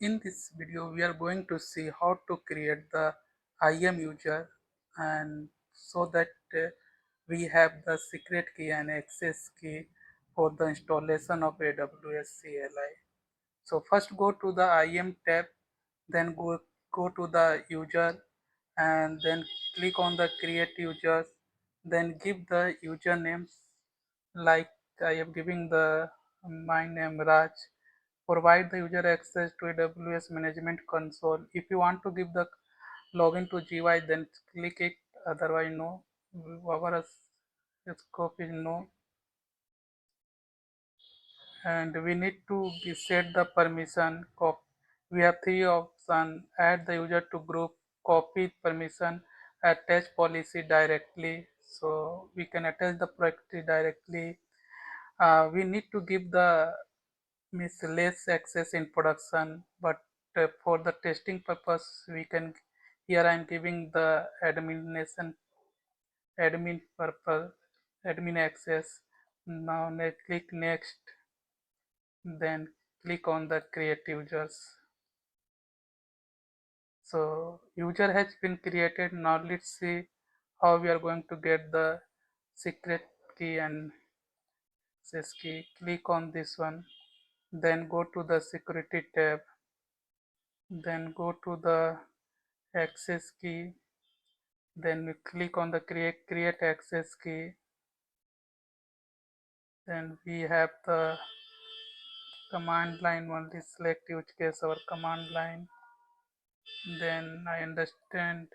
In this video, we are going to see how to create the IAM user and so that we have the secret key and access key for the installation of AWS CLI. So first go to the IAM tab, then go to the user and then click on the create users, then give the usernames like I am giving the my name Raj. Provide the user access to AWS Management Console. If you want to give the login to GUI, then click it. Otherwise, no. Our scope is no. And we need to set the permission. We have three options: add the user to group, copy permission, attach policy directly. So we can attach the policy directly. We need to give the means less access in production, but for the testing purpose we can, here I am giving the admin purpose, admin access. Now click next, then click on the create users. So user has been created. Now let's see how we are going to get the secret key and access key. Click on this one, then go to the security tab, then go to the access key, then we click on the create access key, then we have the command line only, select use case our command line, then I understand,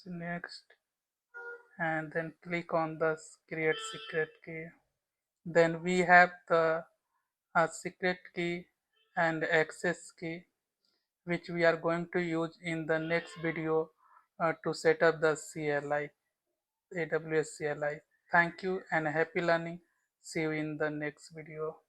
next, and then click on the create secret key. Then we have the secret key and access key which we are going to use in the next video to set up the CLI, AWS CLI. Thank you and happy learning. See you in the next video.